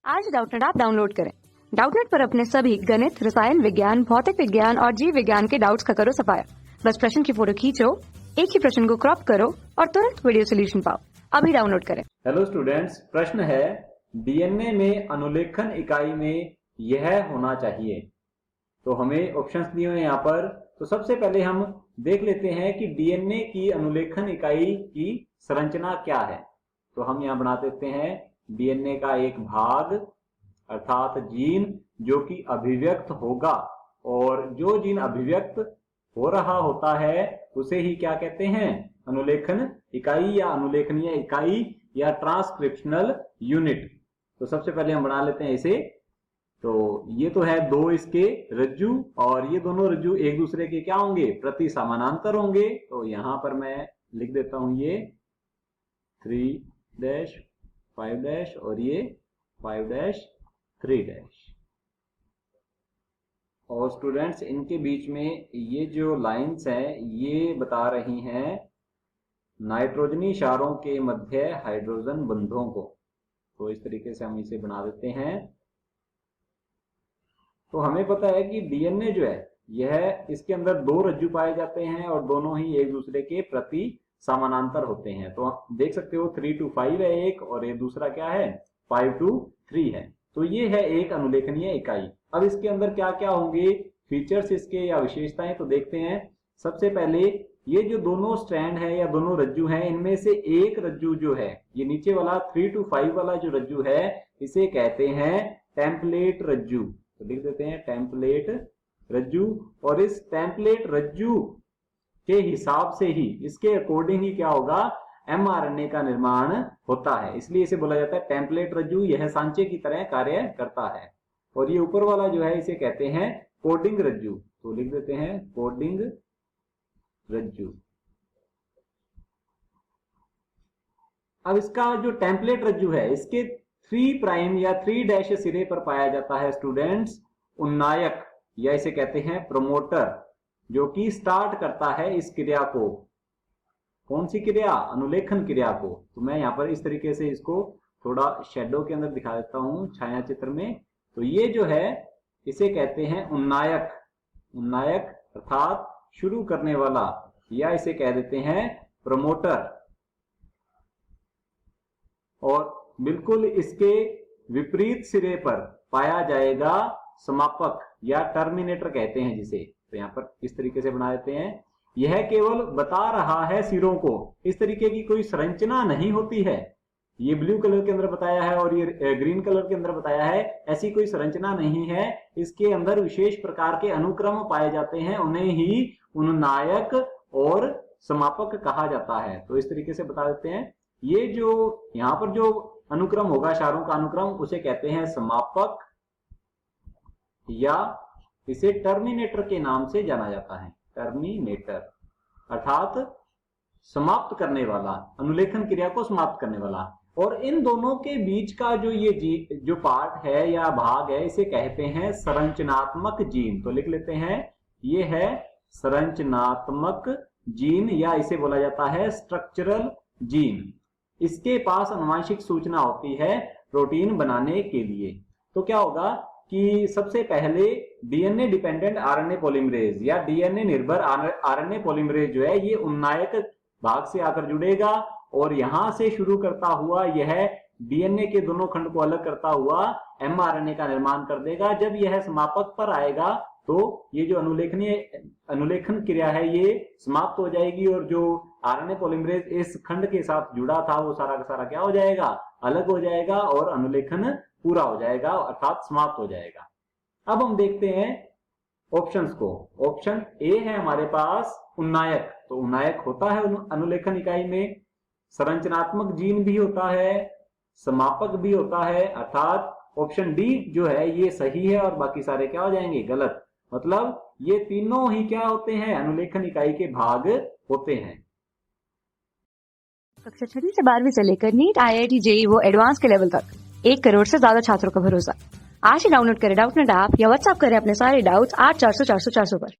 आज Doubtnut app download करें। Doubtnut पर अपने सभी गणित, रसायन विज्ञान, भौतिक विज्ञान और जीव विज्ञान के डाउट्स का करो सफाया। बस प्रश्न की फोटो खींचो, एक ही प्रश्न को क्रॉप करो और तुरंत वीडियो सोल्यूशन पाओ। अभी डाउनलोड करें। हेलो स्टूडेंट्स, प्रश्न है डीएनए में अनुलेखन इकाई में यह होना चाहिए। तो हमें ऑप्शंस दिए हुए हैं यहाँ पर। तो सबसे पहले हम देख लेते हैं कि डीएनए की अनुलेखन इकाई की संरचना क्या है। तो हम यहाँ बना देते हैं डीएनए का एक भाग अर्थात जीन जो कि अभिव्यक्त होगा, और जो जीन अभिव्यक्त हो रहा होता है उसे ही क्या कहते हैं, अनुलेखन इकाई या अनुलेखनीय इकाई या ट्रांसक्रिप्शनल यूनिट। तो सबसे पहले हम बना लेते हैं इसे। तो ये तो है दो इसके रज्जु, और ये दोनों रज्जु एक दूसरे के क्या होंगे, प्रति समानांतर होंगे। तो यहां पर मैं लिख देता हूं ये 3 5 और ये 5 3। और स्टूडेंट्स इनके बीच में ये जो लाइंस हैं ये बता रही हैं नाइट्रोजनी क्षारों के मध्य हाइड्रोजन बंधों को। तो इस तरीके से हम इसे बना देते हैं। तो हमें पता है कि डीएनए जो है यह इसके अंदर दो रज्जु पाए जाते हैं और दोनों ही एक दूसरे के प्रति समानांतर होते हैं। तो आप देख सकते हो 3 to 5 है एक, और ये दूसरा क्या है 5 to 3 है। तो ये है एक अनुलेखनीय इकाई। अब इसके अंदर क्या क्या होंगे फीचर्स इसके या विशेषताएं, तो देखते हैं। सबसे पहले ये जो दोनों स्ट्रैंड है या दोनों रज्जु हैं, इनमें से एक रज्जु जो है ये नीचे वाला 3 to 5 वाला जो रज्जु है इसे कहते हैं टेम्पलेट रज्जु। तो लिख देते हैं टेम्पलेट रज्जु। और इस टेम्पलेट रज्जु के हिसाब से ही, इसके अकॉर्डिंग ही क्या होगा, एमआरएनए का निर्माण होता है। इसलिए इसे बोला जाता है टेम्पलेट रज्जु। यह सांचे की तरह कार्य करता है। और ये ऊपर वाला जो है इसे कहते हैं कोडिंग रज्जु। तो लिख देते हैं कोडिंग रज्जु। अब इसका जो टेम्पलेट रज्जु है इसके 3 प्राइम या 3 सिरे पर पाया जाता है स्टूडेंट्स उन्नायक, या इसे कहते हैं प्रमोटर, जो कि स्टार्ट करता है इस क्रिया को। कौन सी क्रिया, अनुलेखन क्रिया को। तो मैं यहाँ पर इस तरीके से इसको थोड़ा शेडो के अंदर दिखा देता हूं छाया चित्र में। तो ये जो है इसे कहते हैं उन्नायक। उन्नायक अर्थात शुरू करने वाला, या इसे कह देते हैं प्रमोटर। और बिल्कुल इसके विपरीत सिरे पर पाया जाएगा समापक या टर्मिनेटर कहते हैं जिसे। तो यहाँ पर इस तरीके से बना देते हैं। यह केवल बता रहा है सिरों को, इस तरीके की कोई संरचना नहीं होती है। ये ब्लू कलर के अंदर बताया है और ये ग्रीन कलर के अंदर बताया है, ऐसी कोई संरचना नहीं है। इसके अंदर विशेष प्रकार के अनुक्रम पाए जाते हैं, उन्हें ही उन्नायक और समापक कहा जाता है। तो इस तरीके से बता देते हैं। ये जो यहाँ पर जो अनुक्रम होगा, क्षारों का अनुक्रम, उसे कहते हैं समापक, या इसे टर्मिनेटर के नाम से जाना जाता है। टर्मिनेटर अर्थात समाप्त करने वाला, अनुलेखन क्रिया को समाप्त करने वाला। और इन दोनों के बीच का जो ये जो पार्ट है या भाग है इसे कहते हैं संरचनात्मक जीन। तो लिख लेते हैं ये है संरचनात्मक जीन, या इसे बोला जाता है स्ट्रक्चरल जीन। इसके पास आनुवंशिक सूचना होती है प्रोटीन बनाने के लिए। तो क्या होगा कि सबसे पहले डीएनए डिपेंडेंट आरएनए पॉलीमरेज या डीएनए निर्भर आरएनए पॉलीमरेज जो है ये उन्नायक भाग से आकर जुड़ेगा, और यहां से शुरू करता हुआ यह डीएनए के दोनों खंड को अलग करता हुआ एमआरएनए का निर्माण कर देगा। जब यह समापक पर आएगा तो ये जो अनुलेखन क्रिया है ये समाप्त हो जाएगी, और जो आरएनए पॉलीमरेज इस खंड के साथ जुड़ा था वो सारा का सारा क्या हो जाएगा, अलग हो जाएगा, और अनुलेखन पूरा हो जाएगा अर्थात समाप्त हो जाएगा। अब हम देखते हैं ऑप्शंस को। ऑप्शन ए है हमारे पास उन्नायक। तो उन्नायक होता है अनुलेखन इकाई में, संरचनात्मक जीन भी होता है, समापक भी होता है, अर्थात ऑप्शन डी जो है ये सही है और बाकी सारे क्या हो जाएंगे, गलत। मतलब ये तीनों ही क्या होते हैं, अनुलेखन इकाई के भाग होते हैं। कक्षा 6 से 12वीं से लेकर नीट, आईआईटी, जेईई वो एडवांस के लेवल तक 1 करोड़ से ज्यादा छात्रों का भरोसा। आज ही डाउनलोड करें डाउटनेट ऐप या व्हाट्सएप करें अपने सारे डाउट्स 8400 400 400 पर।